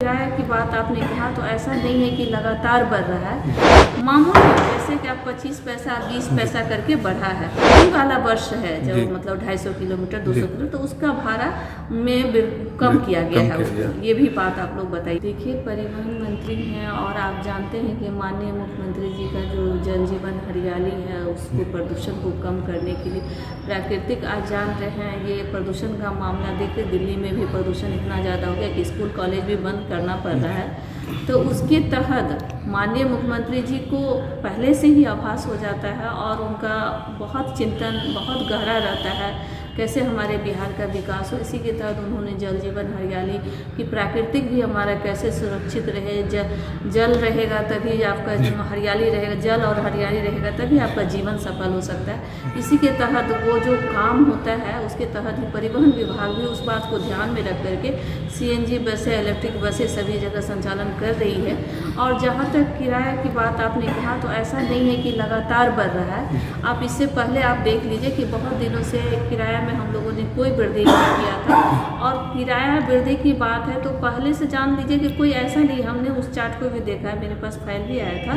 किराए की बात आपने कहा तो ऐसा नहीं है कि लगातार बढ़ रहा है, मामूली जैसे कि आप 25 पैसा 20 पैसा करके बढ़ा है। यही वाला वर्ष है जब मतलब 250 किलोमीटर 200 किलोमीटर तो उसका भाड़ा में कम किया गया है उसको, ये भी बात आप लोग बताइए। देखिए, परिवहन मंत्री हैं और आप जानते हैं कि माननीय मुख्यमंत्री जी का जो जल जीवन हरियाली है उसको प्रदूषण को कम करने के लिए प्राकृतिक, आज जान रहे हैं ये प्रदूषण का मामला देखिए दिल्ली में भी प्रदूषण इतना ज़्यादा हो गया कि स्कूल कॉलेज भी बंद करना पड़ रहा है। तो उसके तहत माननीय मुख्यमंत्री जी को पहले से ही आभास हो जाता है और उनका बहुत चिंतन बहुत गहरा रहता है कैसे हमारे बिहार का विकास हो। इसी के तहत उन्होंने जल जीवन हरियाली की प्राकृतिक भी हमारा कैसे सुरक्षित रहे, जल रहेगा तभी आपका हरियाली रहेगा, जल और हरियाली रहेगा तभी आपका जीवन सफल हो सकता है। इसी के तहत वो जो काम होता है उसके तहत ही परिवहन विभाग भी उस बात को ध्यान में रख करके CNG बसें, इलेक्ट्रिक बसें सभी जगह संचालन कर रही है। और जहाँ तक किराए की बात आपने कहा तो ऐसा नहीं है कि लगातार बढ़ रहा है। आप इससे पहले आप देख लीजिए कि बहुत दिनों से किराया में हम लोगों ने कोई वृद्धि नहीं किया था, और किराया वृद्धि की बात है तो पहले से जान लीजिए कि कोई ऐसा नहीं, हमने उस चार्ट को भी देखा है, मेरे पास फाइल भी आया था।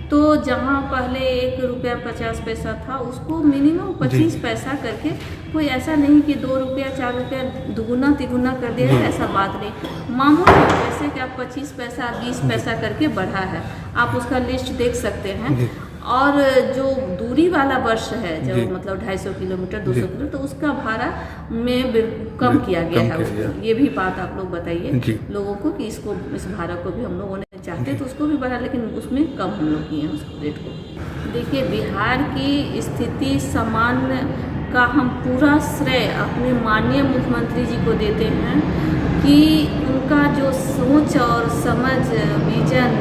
तो जहाँ पहले 1 रुपया 50 पैसा था उसको मिनिमम 25 पैसा करके, कोई ऐसा नहीं कि 2 रुपया 4 रुपया दुगुना तिगुना कर दिया, ऐसा बात नहीं, मामूली जैसे कि आप 25 पैसा 20 पैसा करके बढ़ा है, आप उसका लिस्ट देख सकते हैं। और जो दूरी वाला वर्ष है जब मतलब 250 किलोमीटर 200 किलोमीटर तो उसका भाड़ा में कम किया गया है उसको, ये भी बात आप लोग बताइए लोगों को कि इसको, इस भाड़ा को भी हम लोगों ने चाहते तो उसको भी बढ़ा, लेकिन उसमें कम हम लोग किए हैं उस रेट को। देखिए, बिहार की स्थिति सामान्य का हम पूरा श्रेय अपने माननीय मुख्यमंत्री जी को देते हैं कि उनका जो सोच और समझ, विजन,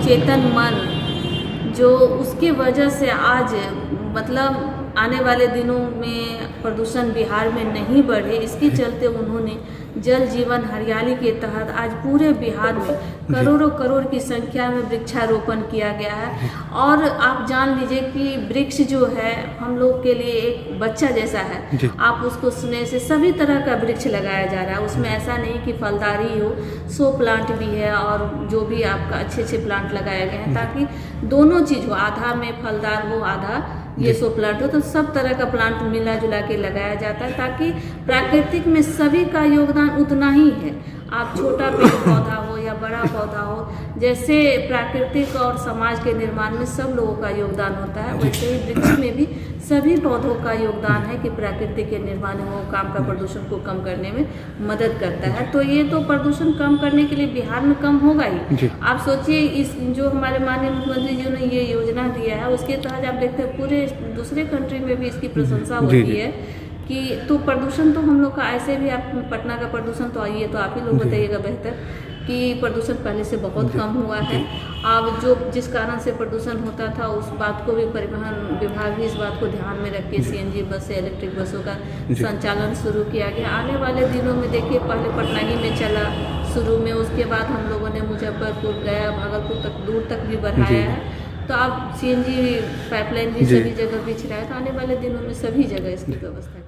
चेतन मन, जो उसके वजह से आज मतलब आने वाले दिनों में प्रदूषण बिहार में नहीं बढ़े, इसके चलते उन्होंने जल जीवन हरियाली के तहत आज पूरे बिहार में करोड़ों करोड़ की संख्या में वृक्षारोपण किया गया है। और आप जान लीजिए कि वृक्ष जो है हम लोग के लिए एक बच्चा जैसा है, आप उसको स्नेह से सभी तरह का वृक्ष लगाया जा रहा है। उसमें ऐसा नहीं कि फलदारी हो, 100 प्लांट भी है और जो भी आपका अच्छे अच्छे प्लांट लगाए गए हैं ताकि दोनों चीज़ हो, आधा में फलदार हो आधा ये 100 प्लांट हो, तो सब तरह का प्लांट मिला जुला के लगाया जाता है ताकि प्राकृतिक में सभी का योगदान उतना ही है। आप छोटा पेड़ पौधा हो या बड़ा पौधा हो, जैसे प्राकृतिक और समाज के निर्माण में सब लोगों का योगदान होता है, वैसे ही वृक्ष में भी सभी पौधों का योगदान है कि प्रकृति के निर्माण में वो काम का प्रदूषण को कम करने में मदद करता है। तो ये तो प्रदूषण कम करने के लिए बिहार में कम होगा ही। आप सोचिए, इस जो हमारे माननीय मुख्यमंत्री जी ने ये योजना दिया है उसके तहत आप देखते हैं पूरे दूसरे कंट्री में भी इसकी प्रशंसा होती है कि तो प्रदूषण तो हम लोग का ऐसे भी, आप पटना का प्रदूषण तो आइए तो आप ही लोग बताइएगा बेहतर कि प्रदूषण पहले से बहुत कम हुआ है। अब जो जिस कारण से प्रदूषण होता था उस बात को भी परिवहन विभाग भी इस बात को ध्यान में रख के CNG बस से इलेक्ट्रिक बसों का संचालन शुरू किया गया। आने वाले दिनों में देखिए, पहले पटना ही में चला शुरू में, उसके बाद हम लोगों ने मुजफ्फरपुर, गया, भागलपुर तक दूर तक भी बढ़ाया है। तो अब CNG पाइपलाइन भी सभी जगह बिछ रहा है, तो आने वाले दिनों में सभी जगह इसकी व्यवस्था